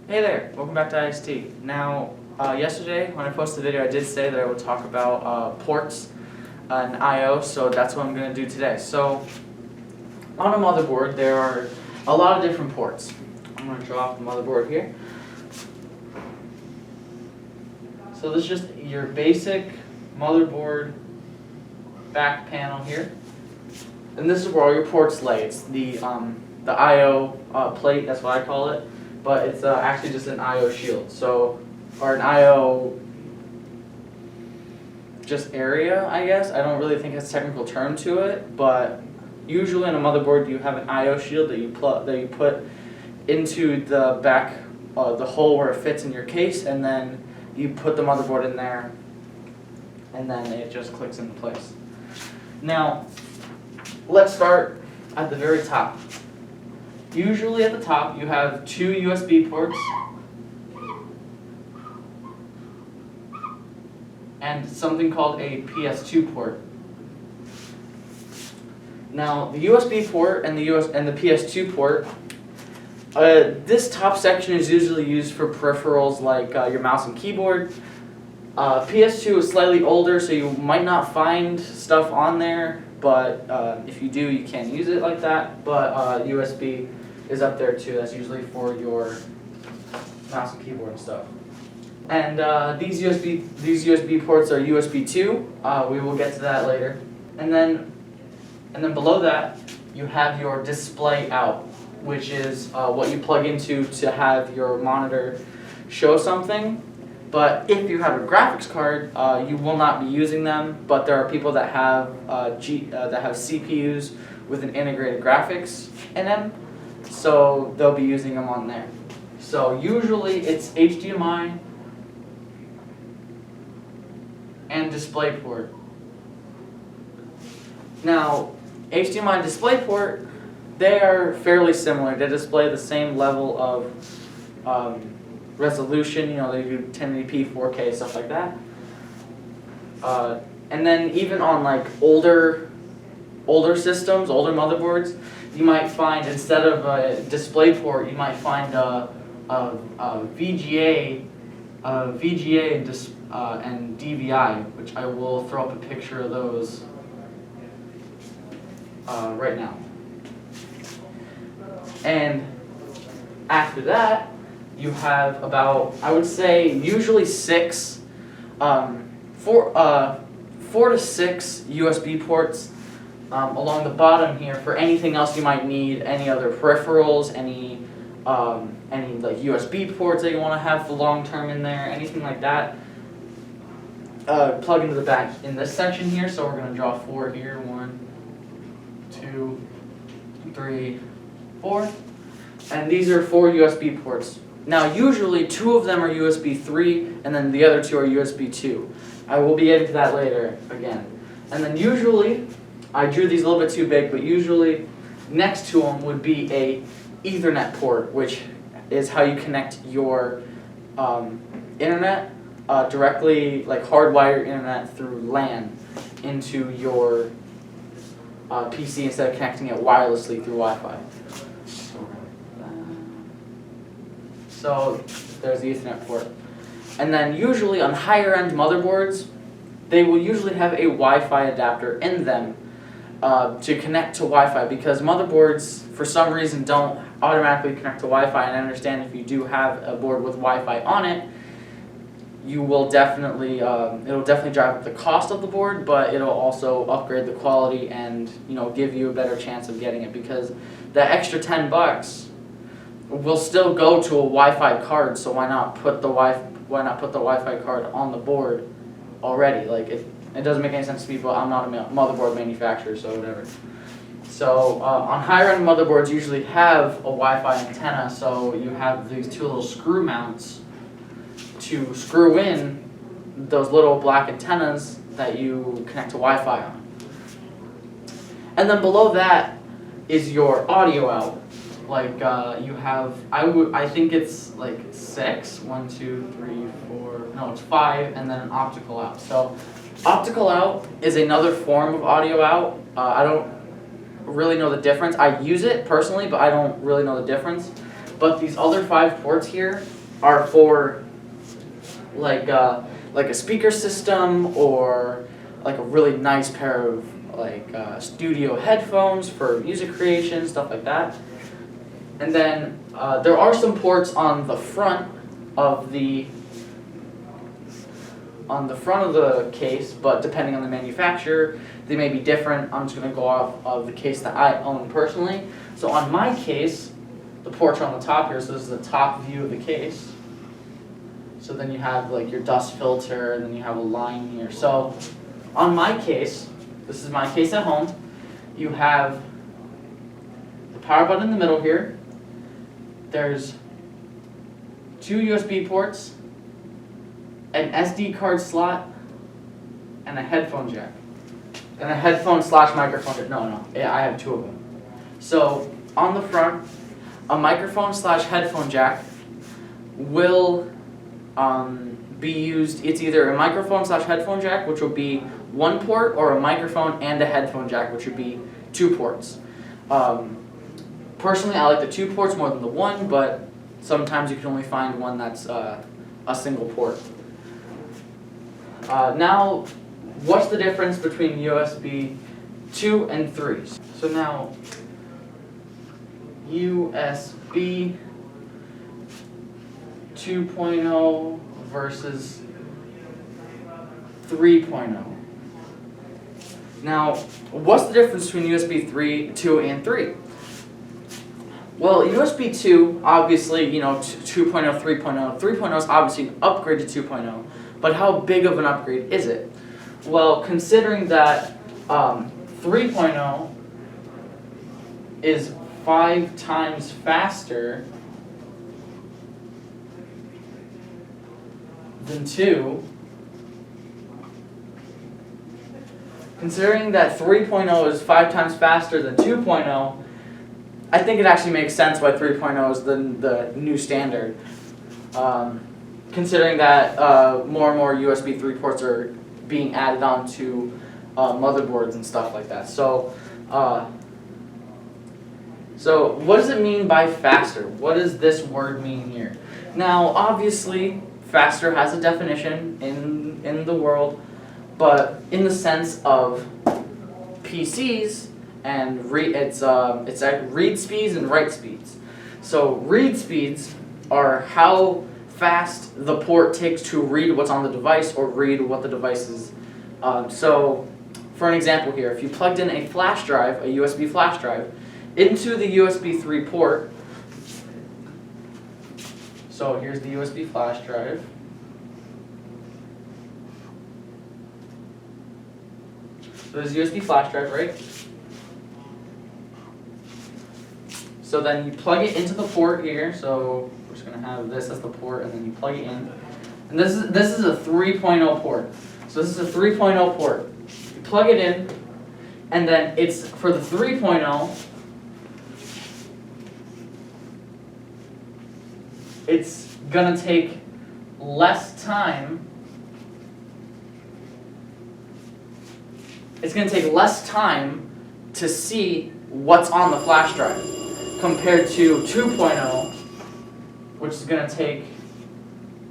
Hey there, welcome back to IST. Now, yesterday when I posted the video, I did say that I would talk about ports and I/O, so that's what I'm going to do today. So, on a motherboard, there are a lot of different ports. I'm going to draw off the motherboard here. So this is just your basic motherboard back panel here, and this is where all your ports lay. It's the I/O plate, that's what I call it. But it's actually just an I/O shield, or an I/O just area, I guess. I don't really think it's a technical term to it, but usually on a motherboard you have an I/O shield that you put into the back, the hole where it fits in your case, and then you put the motherboard in there, and then it just clicks into place. Now, let's start at the very top. Usually at the top you have two USB ports and something called a PS2 port. Now the USB port and the PS2 port, this top section is usually used for peripherals like your mouse and keyboard. PS2 is slightly older, so you might not find stuff on there, but if you do, you can use it like that. But USB is up there too. That's usually for your mouse and keyboard and stuff. And these USB ports are USB 2. We will get to that later. And then below that, you have your display out, which is what you plug into to have your monitor show something. But if you have a graphics card, you will not be using them. But there are people that have CPUs with an integrated graphics in them, so they'll be using them on there. So usually it's HDMI and DisplayPort. Now, HDMI and DisplayPort, they are fairly similar. They display the same level of resolution. You know, they do 1080p, 4K, stuff like that. And then even on like older systems, older motherboards, you might find, instead of a DisplayPort, you might find a VGA and DVI, which I will throw up a picture of those right now. And after that, you have about, I would say, usually four to six USB ports along the bottom here for anything else you might need, any other peripherals, any like USB ports that you want to have for long term in there, anything like that. Plug into the back in this section here. So we're going to draw 4 here. 1, 2, 3, 4. And these are 4 USB ports. Now usually 2 of them are USB 3 and then the other 2 are USB 2. I will be getting to that later again. And then usually, I drew these a little bit too big, but usually next to them would be a Ethernet port, which is how you connect your internet directly, like hardwired internet through LAN into your PC instead of connecting it wirelessly through Wi-Fi. So there's the Ethernet port. And then usually on higher end motherboards, they will usually have a Wi-Fi adapter in them to connect to Wi-Fi, because motherboards for some reason don't automatically connect to Wi-Fi. And I understand if you do have a board with Wi-Fi on it, you will definitely it'll definitely drive up the cost of the board, but it'll also upgrade the quality and, you know, give you a better chance of getting it, because that extra $10 will still go to a Wi-Fi card. So why not put the Wi-Fi card on the board already? Like it doesn't make any sense to me, but I'm not a motherboard manufacturer, so whatever. So on higher end motherboards usually have a Wi-Fi antenna, so you have these 2 little screw mounts to screw in those little black antennas that you connect to Wi-Fi on. And then below that is your audio out. Like you have, I think it's like 6, 1, 2, 3, 4, no, it's 5, and then an optical out. So optical out is another form of audio out. I don't really know the difference. I use it personally, but I don't really know the difference. But these other 5 ports here are for like a speaker system, or like a really nice pair of like studio headphones for music creation, stuff like that. And then there are some ports on the front of the case, but depending on the manufacturer, they may be different. I'm just going to go off of the case that I own personally. So on my case, the ports are on the top here, so this is the top view of the case. So then you have like your dust filter, and then you have a line here. So on my case, this is my case at home, you have the power button in the middle here. There's 2 USB ports, an SD card slot, and a headphone jack. And a headphone / microphone jack. No, I have 2 of them. So on the front, a microphone / headphone jack will be used. It's either a microphone / headphone jack, which will be 1 port, or a microphone and a headphone jack, which would be 2 ports. Personally, I like the 2 ports more than the 1, but sometimes you can only find one that's a single port. Now, what's the difference between USB 2 and 3? So now, USB 2.0 versus 3.0. Now, what's the difference between USB 2 and 3? Well, USB 2, obviously, 2.0, 3.0. 3.0 is obviously an upgrade to 2.0, but how big of an upgrade is it? Well, considering that 3.0 is 5 times faster than 2, considering that 3.0 is 5 times faster than 2.0, I think it actually makes sense why 3.0 is the new standard. Considering that more and more USB 3 ports are being added onto motherboards and stuff like that. So what does it mean by faster? What does this word mean here? Now, obviously, faster has a definition in the world, but in the sense of PCs, and it's at read speeds and write speeds. So read speeds are how fast the port takes to read what's on the device or read what the device is. So for an example here, if you plugged in a flash drive, a USB flash drive, into the USB 3 port, so here's the USB flash drive. So there's a USB flash drive, right? So then you plug it into the port here. So we're just gonna have this as the port, and then you plug it in. And this is a 3.0 port. So this is a 3.0 port. You plug it in, and then it's for the 3.0. It's gonna take less time. It's gonna take less time to see what's on the flash drive compared to 2.0, which is going to take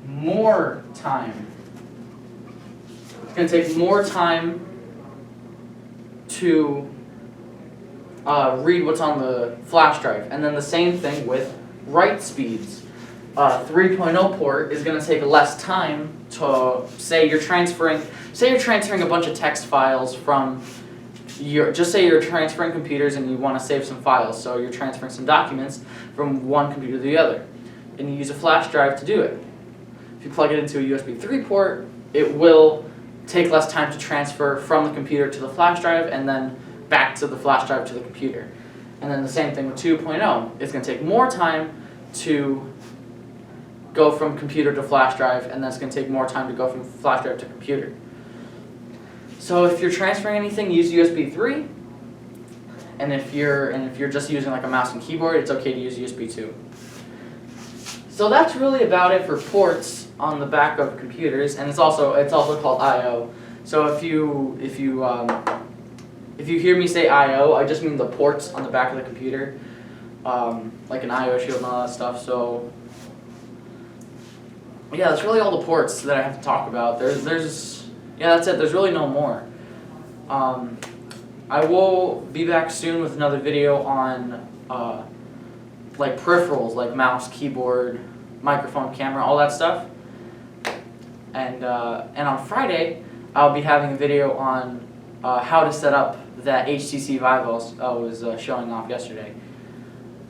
more time. It's going to take more time to read what's on the flash drive. And then the same thing with write speeds. 3.0 port is going to take less time to, say you're transferring a bunch of text files from just say you're transferring computers and you want to save some files, so you're transferring some documents from one computer to the other, and you use a flash drive to do it. If you plug it into a USB 3 port, it will take less time to transfer from the computer to the flash drive and then back to the flash drive to the computer. And then the same thing with 2.0. It's going to take more time to go from computer to flash drive, and then it's going to take more time to go from flash drive to computer. So if you're transferring anything, use USB 3. And if you're just using like a mouse and keyboard, it's okay to use USB 2. So that's really about it for ports on the back of computers, and it's also called I/O. So if you hear me say I/O, I just mean the ports on the back of the computer, like an I/O shield and all that stuff. So yeah, that's really all the ports that I have to talk about. Yeah, that's it. There's really no more. I will be back soon with another video on like peripherals, like mouse, keyboard, microphone, camera, all that stuff. And on Friday, I'll be having a video on how to set up that HTC Vive I was showing off yesterday.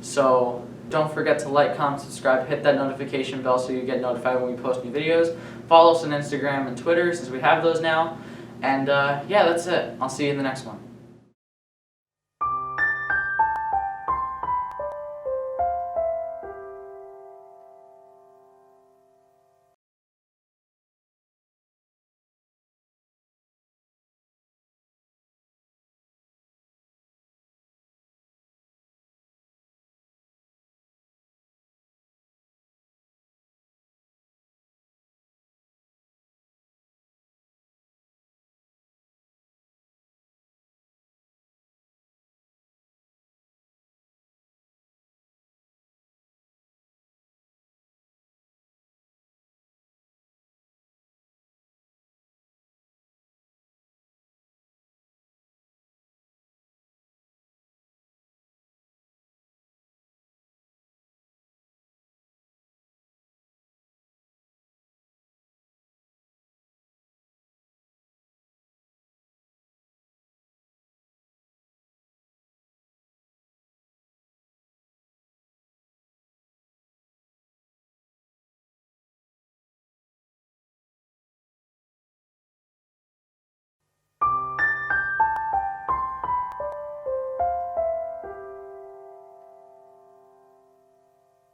So don't forget to like, comment, subscribe, hit that notification bell so you get notified when we post new videos. Follow us on Instagram and Twitter since we have those now. And yeah, that's it. I'll see you in the next one.